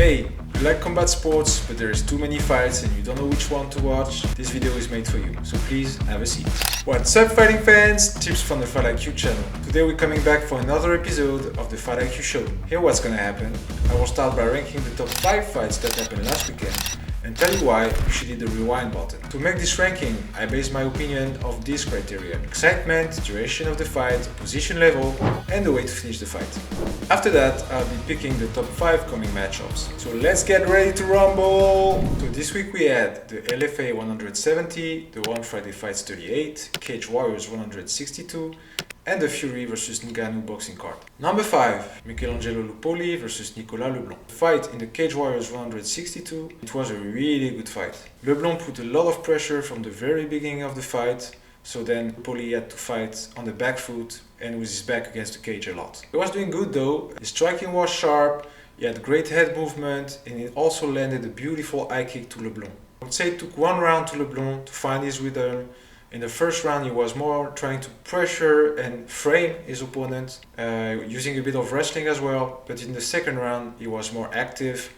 Hey, you like combat sports, but there's too many fights and you don't know which one to watch? This video is made for you, so please have a seat. What's up fighting fans? Tips from the Fight IQ channel. Today we're coming back for another episode of the Fight IQ show. Here what's gonna happen. I will start by ranking the top 5 fights that happened last weekend and tell you why you should hit the rewind button. To make this ranking, I base my opinion of these criteria: excitement, duration of the fight, position level, and the way to finish the fight. After that, I'll be picking the top 5 coming matchups. So let's get ready to rumble! So this week we had the LFA 170, the One Friday Fights 38, Cage Warriors 162, and the Fury vs Ngannou boxing card. Number 5, Michelangelo Lupoli vs Nicolas Leblond. The fight in the Cage Warriors 162, it was a really good fight. Leblond put a lot of pressure from the very beginning of the fight, so then Lupoli had to fight on the back foot and with his back against the cage a lot. He was doing good though, his striking was sharp, he had great head movement, and he also landed a beautiful high kick to Leblond. I would say it took one round to Leblond to find his rhythm. In the first round he was more trying to pressure and frame his opponent, using a bit of wrestling as well, but in the second round he was more active,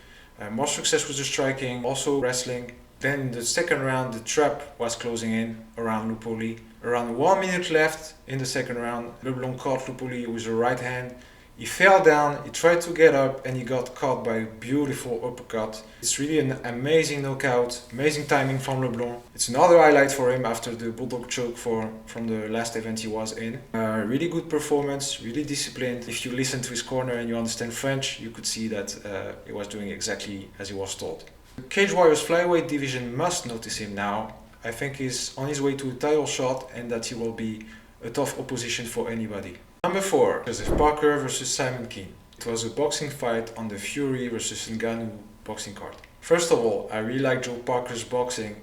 more success with the striking, also wrestling. Then in the second round the trap was closing in around Lupoli. Around 1 minute left in the second round, Leblond caught Lupoli with the right hand. He fell down, he tried to get up, and he got caught by a beautiful uppercut. It's really an amazing knockout, amazing timing from Leblond. It's another highlight for him after the bulldog choke from the last event he was in. Really good performance, really disciplined. If you listen to his corner and you understand French, you could see that he was doing exactly as he was told. The Cage Warriors flyweight division must notice him now. I think he's on his way to a title shot and that he will be a tough opposition for anybody. Number 4, Joseph Parker vs Simon Kean. It was a boxing fight on the Fury vs Ngannou boxing card. First of all, I really like Joe Parker's boxing.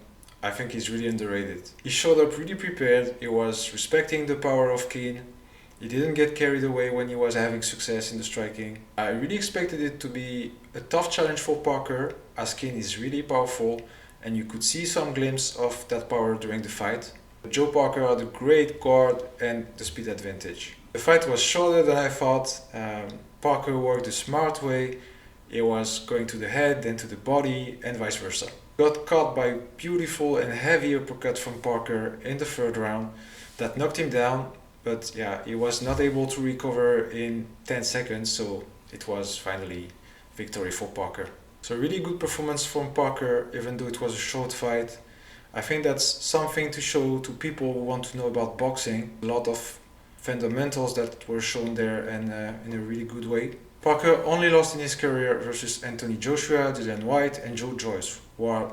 I think he's really underrated. He showed up really prepared, he was respecting the power of Kean. He didn't get carried away when he was having success in the striking. I really expected it to be a tough challenge for Parker, as Kean is really powerful and you could see some glimpse of that power during the fight. Joe Parker had a great guard and the speed advantage. The fight was shorter than I thought. Parker worked the smart way. He was going to the head, then to the body, and vice versa. Got caught by a beautiful and heavy uppercut from Parker in the third round that knocked him down, but yeah, he was not able to recover in 10 seconds, so it was finally victory for Parker. So really good performance from Parker, even though it was a short fight. I think that's something to show to people who want to know about boxing. A lot of fundamentals that were shown there and in a really good way. Parker only lost in his career versus Anthony Joshua, Dillian White and Joe Joyce, who are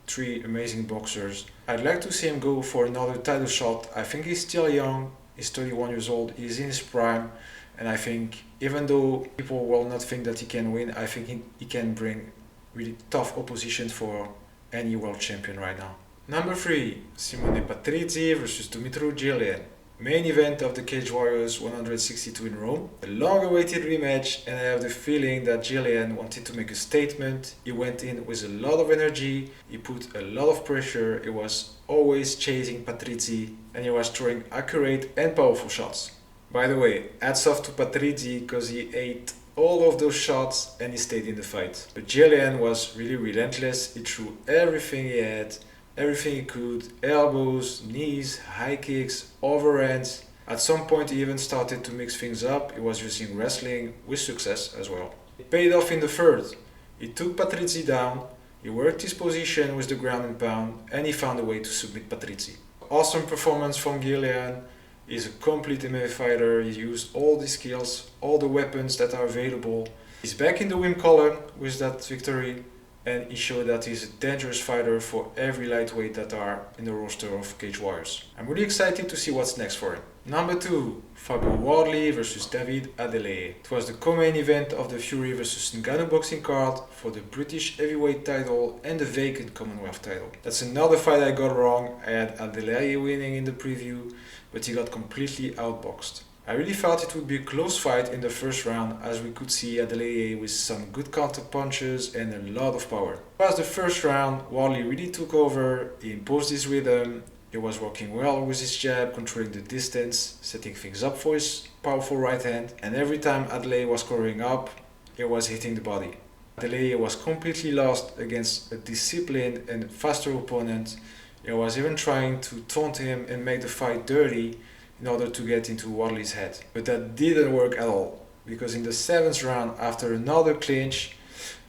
3 amazing boxers. I'd like to see him go for another title shot. I think he's still young, he's 31 years old, he's in his prime, and I think even though people will not think that he can win, I think he can bring really tough opposition for any world champion right now. Number 3, Simone Patrizi vs Dimitri Girlean. Main event of the Cage Warriors 162 in Rome. A long-awaited rematch, and I have the feeling that Girlean wanted to make a statement. He went in with a lot of energy, he put a lot of pressure, he was always chasing Patrizi, and he was throwing accurate and powerful shots. By the way, hats off to Patrizi because he ate all of those shots and he stayed in the fight. But Girlean was really relentless, he threw everything he had. Everything he could, elbows, knees, high kicks, overhands. At some point he even started to mix things up, he was using wrestling with success as well. It paid off in the third. He took Patrizi down, he worked his position with the ground and pound, and he found a way to submit Patrizi. Awesome performance from Girlean. He's a complete MMA fighter, he used all the skills, all the weapons that are available. He's back in the win column with that victory. And he showed that he's a dangerous fighter for every lightweight that are in the roster of Cage Warriors. I'm really excited to see what's next for him. Number 2, Fabio Wardley vs David Adeleye. It was the co-main event of the Fury vs Ngannou boxing card for the British heavyweight title and the vacant Commonwealth title. That's another fight I got wrong. I had Adeleye winning in the preview, but he got completely outboxed. I really thought it would be a close fight in the first round, as we could see Adeleye with some good counter punches and a lot of power. Past the first round, Wardley really took over, he imposed his rhythm, he was working well with his jab, controlling the distance, setting things up for his powerful right hand, and every time Adeleye was scoring up, he was hitting the body. Adeleye was completely lost against a disciplined and faster opponent. He was even trying to taunt him and make the fight dirty in order to get into Wardley's head. But that didn't work at all, because in the 7th round, after another clinch,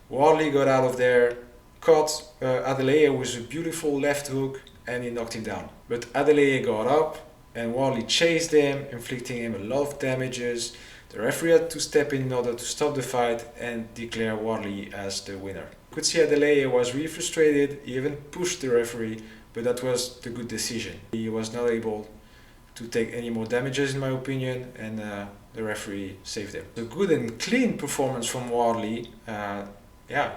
Wardley got out of there, caught Adeleye with a beautiful left hook, and he knocked him down. But Adeleye got up and Wardley chased him, inflicting him a lot of damages. The referee had to step in order to stop the fight and declare Wardley as the winner. You could see Adeleye was really frustrated. He even pushed the referee, but that was the good decision. He was not able to take any more damages, in my opinion, and the referee saved him. A good and clean performance from Wardley,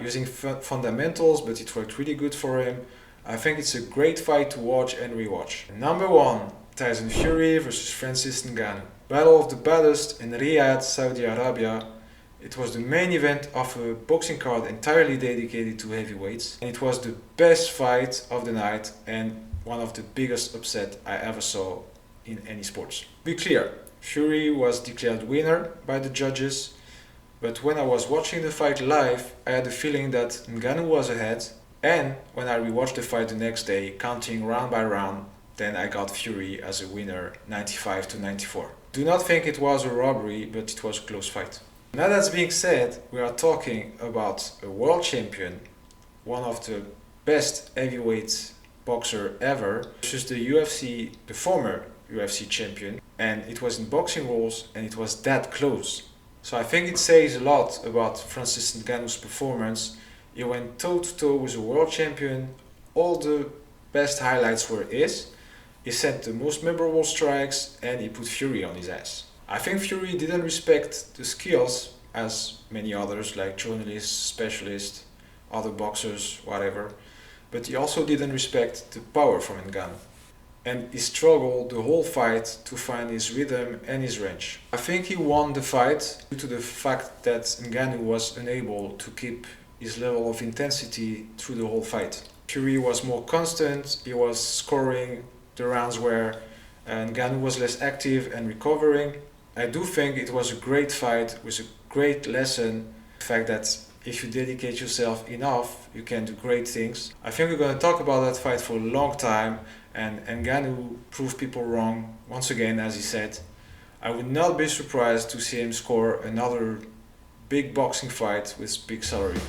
using fundamentals, but it worked really good for him. I think it's a great fight to watch and rewatch. Number 1, Tyson Fury versus Francis Ngannou. Battle of the baddest in Riyadh, Saudi Arabia. It was the main event of a boxing card entirely dedicated to heavyweights. And it was the best fight of the night and one of the biggest upset I ever saw in any sports. Be clear, Fury was declared winner by the judges, but when I was watching the fight live, I had the feeling that Ngannou was ahead, and when I rewatched the fight the next day, counting round by round, then I got Fury as a winner, 95-94. Do not think it was a robbery, but it was a close fight. Now that's being said, we are talking about a world champion, one of the best heavyweight boxer ever, versus the former UFC champion, and it was in boxing rules and it was that close. So I think it says a lot about Francis Ngannou's performance. He went toe to toe with a world champion, all the best highlights were his. He sent the most memorable strikes and he put Fury on his ass. I think Fury didn't respect the skills as many others like journalists, specialists, other boxers, whatever, but he also didn't respect the power from Ngannou. And he struggled the whole fight to find his rhythm and his range. I think he won the fight due to the fact that Ngannou was unable to keep his level of intensity through the whole fight. Fury was more constant, he was scoring the rounds where Ngannou was less active and recovering. I do think it was a great fight with a great lesson, the fact that if you dedicate yourself enough, you can do great things. I think we're going to talk about that fight for a long time, and Ngannou proved people wrong once again, as he said. I would not be surprised to see him score another big boxing fight with big salary.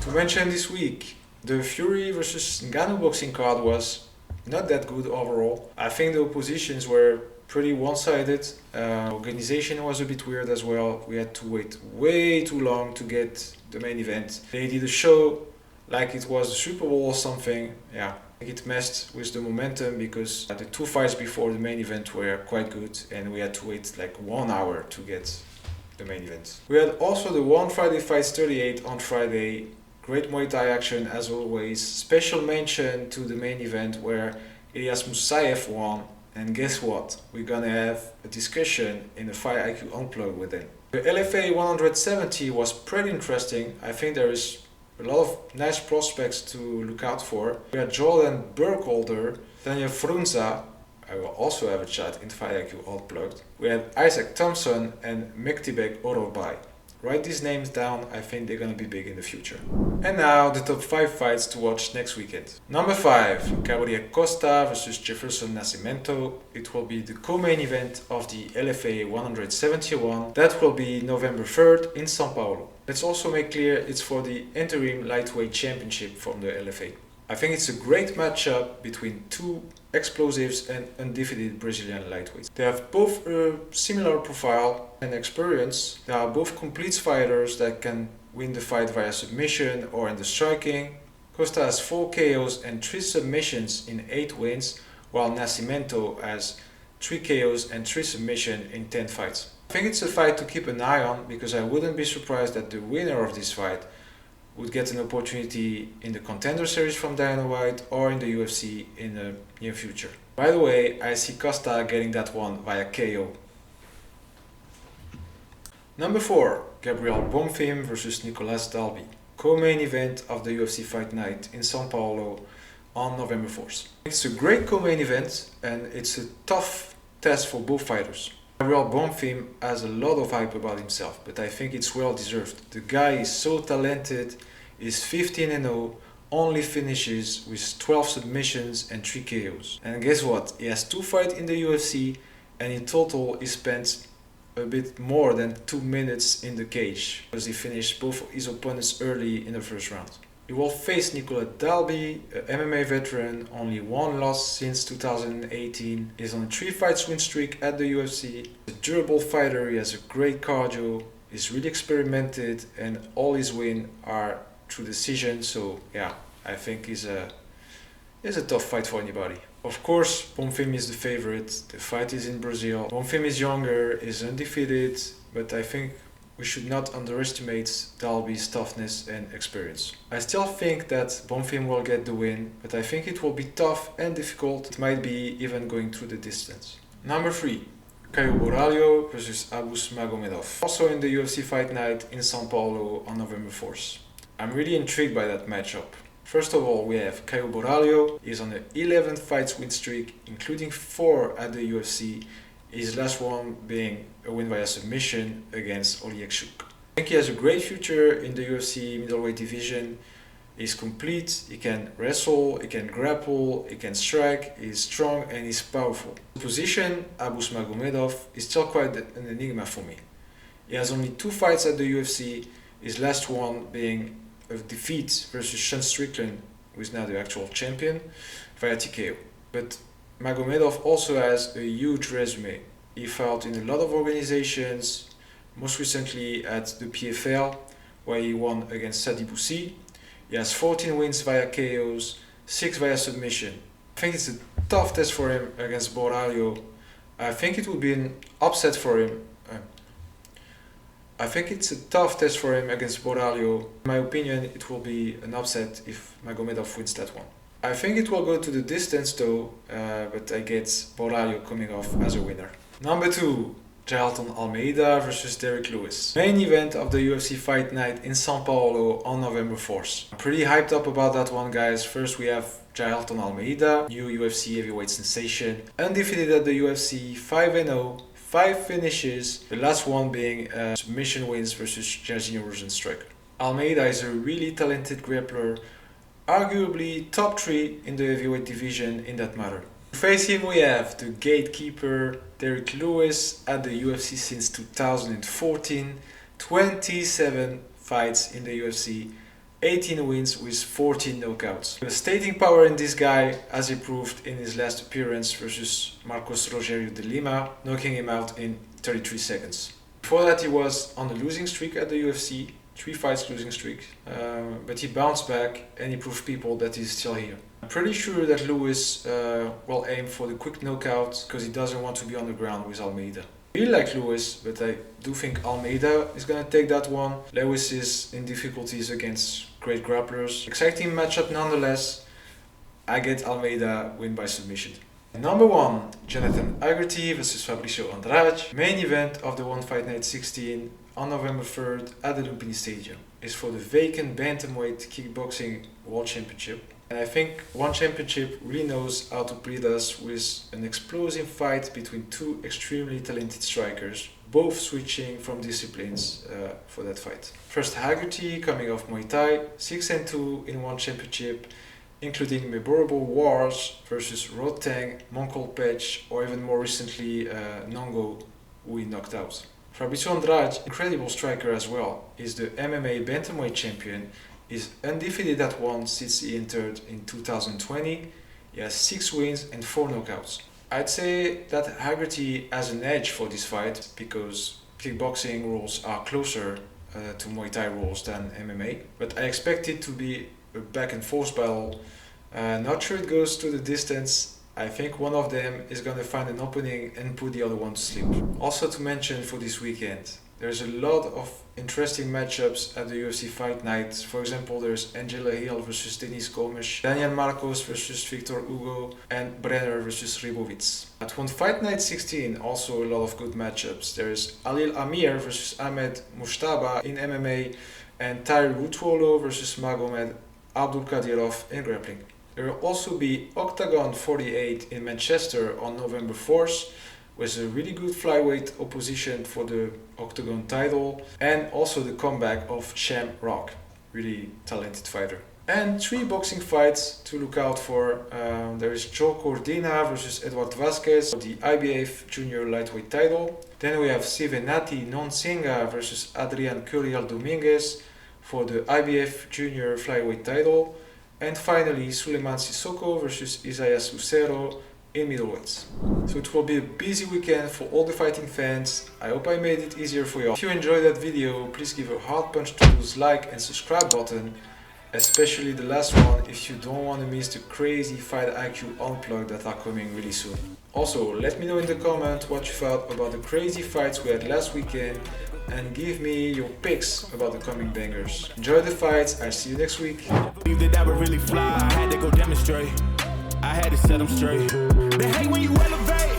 To mention this week, the Fury versus Ngannou boxing card was not that good overall. I think the oppositions were pretty one-sided. Organization was a bit weird as well. We had to wait way too long to get the main event. They did a show like it was a Super Bowl or something. Yeah, it messed with the momentum because the two fights before the main event were quite good and we had to wait like 1 hour to get the main event. We had also the One Friday Fights 38 on Friday. Great Muay Thai action as always. Special mention to the main event where Ilyas Musayev won. And guess what? We're gonna have a discussion in the Fight IQ Unplugged with him. The LFA 170 was pretty interesting. I think there is a lot of nice prospects to look out for. We had Jordan Burkholder, Daniel Frunza. I will also have a chat in Fight IQ Unplugged. We had Isaac Thompson and Mektibek Orobai. Write these names down, I think they're gonna be big in the future. And now the top 5 fights to watch next weekend. Number 5, Gabriel Costa versus Jefferson Nascimento. It will be the co-main event of the LFA 171. That will be November 3rd in São Paulo. Let's also make clear it's for the interim lightweight championship from the LFA. I think it's a great matchup between two explosives and undefeated Brazilian lightweights. They have both a similar profile and experience. They are both complete fighters that can win the fight via submission or in the striking. Costa has 4 KOs and 3 submissions in 8 wins, while Nascimento has 3 KOs and 3 submissions in 10 fights. I think it's a fight to keep an eye on because I wouldn't be surprised that the winner of this fight would get an opportunity in the Contender Series from Dana White or in the UFC in the near future. By the way, I see Costa getting that one via KO. Number 4, Gabriel Bonfim versus Nicolas Dalby. Co-main event of the UFC Fight Night in São Paulo on November 4th. It's a great co-main event and it's a tough test for both fighters. Real Bonfim has a lot of hype about himself, but I think it's well deserved. The guy is so talented, is 15-0, only finishes with 12 submissions and 3 KOs. And guess what? He has 2 fights in the UFC, and in total he spent a bit more than 2 minutes in the cage, because he finished both his opponents early in the first round. He will face Dalby, an MMA veteran, only 1 loss since 2018. He's on a 3 fights win streak at the UFC. He's a durable fighter, he has a great cardio, he's really experimented, and all his wins are through decision, so yeah, I think it's a tough fight for anybody. Of course, Bonfim is the favorite. The fight is in Brazil. Bonfim is younger, is undefeated, but I think we should not underestimate Dalby's toughness and experience. I still think that Bonfim will get the win, but I think it will be tough and difficult. It might be even going through the distance. Number 3. Borralho versus Magomedov. Also in the UFC Fight Night in São Paulo on November 4th. I'm really intrigued by that matchup. First of all, we have Borralho. He's on an 11 fights win streak, including 4 at the UFC. His last one being a win via submission against Oliekshuk. I think he has a great future in the UFC middleweight division. He's complete, he can wrestle, he can grapple, he can strike, he's strong and he's powerful. The position, Magomedov, is still quite an enigma for me. He has only 2 fights at the UFC, his last one being a defeat versus Sean Strickland, who is now the actual champion, via TKO. But Magomedov also has a huge resume. He fought in a lot of organizations, most recently at the PFL, where he won against Sadi Boussi. He has 14 wins via KOs, 6 via submission. I think it's a tough test for him against Borralho. I think it would be an upset for him. I think it's a tough test for him against Borralho. In my opinion, it will be an upset if Magomedov wins that one. I think it will go to the distance though, but I get Borralho coming off as a winner. Number 2, Girlean Almeida versus Derrick Lewis. Main event of the UFC Fight Night in São Paulo on November 4th. I'm pretty hyped up about that one, guys. First we have Girlean Almeida, new UFC heavyweight sensation, undefeated at the UFC, 5-0, 5 finishes, the last one being submission wins versus Jairzinho Rozenstruik. Almeida is a really talented grappler, arguably top 3 in the heavyweight division in that matter. To face him we have the gatekeeper Derrick Lewis at the UFC since 2014, 27 fights in the UFC, 18 wins with 14 knockouts. The stating power in this guy, as he proved in his last appearance versus Marcos Rogerio de Lima, knocking him out in 33 seconds. Before that he was on a losing streak at the UFC, 3 fights losing streak, but he bounced back and he proved people that he's still here. I'm pretty sure that Lewis will aim for the quick knockout because he doesn't want to be on the ground with Almeida. I really like Lewis, but I do think Almeida is gonna take that one. Lewis is in difficulties against great grapplers. Exciting matchup nonetheless. I get Almeida win by submission. Number 1, Jonathan Haggerty versus Fabricio Andrade. Main event of the One Fight Night 16 on November 3rd at the Lupoli Stadium. Is for the vacant bantamweight kickboxing world championship. And I think One Championship really knows how to please us with an explosive fight between 2 extremely talented strikers, both switching from disciplines for that fight. First Haggerty coming off Muay Thai, 6-2 in One Championship, including memorable wars versus Rotang, Monkol Patch, or even more recently Ngannou, who he knocked out. Fabricio Andrade, incredible striker as well, is the MMA bantamweight champion, is undefeated at one since he entered in 2020. He has 6 wins and 4 knockouts. I'd say that Haggerty has an edge for this fight because kickboxing rules are closer to Muay Thai rules than MMA, but I expect it to be a back and forth battle. Not sure it goes to the distance. I think one of them is going to find an opening and put the other one to sleep. Also to mention for this weekend, there's a lot of interesting matchups at the UFC Fight Night. For example, there's Angela Hill versus Denis Gomes, Daniel Marcos versus Victor Hugo, and Brenner versus Ribovitz. At One Fight Night 16, also a lot of good matchups. There's Alil Amir versus Ahmed Mushtaba in MMA, and Tyre Rutuolo versus Magomed Abdulkadirov in grappling. There will also be Oktagon 48 in Manchester on November 4th, with a really good flyweight opposition for the Oktagon title, and also the comeback of Shamrock, really talented fighter. And 3 boxing fights to look out for. There is Joe Cordina versus Edward Vasquez for the IBF Junior Lightweight title. Then we have Sivenati Nonsenga versus Adrian Curiel Dominguez for the IBF Junior Flyweight title. And finally, Suleiman Sissoko versus Isaias Lucero in middleweights. So it will be a busy weekend for all the fighting fans. I hope I made it easier for you. If you enjoyed that video, please give a hard punch to those like and subscribe button. Especially the last one if you don't want to miss the crazy Fight IQ Unplugged that are coming really soon. Also, let me know in the comment what you thought about the crazy fights we had last weekend and give me your picks about the coming bangers. Enjoy the fights, I'll see you next week. That would really fly. I had to go demonstrate. I had to set them straight. They hate when you elevate.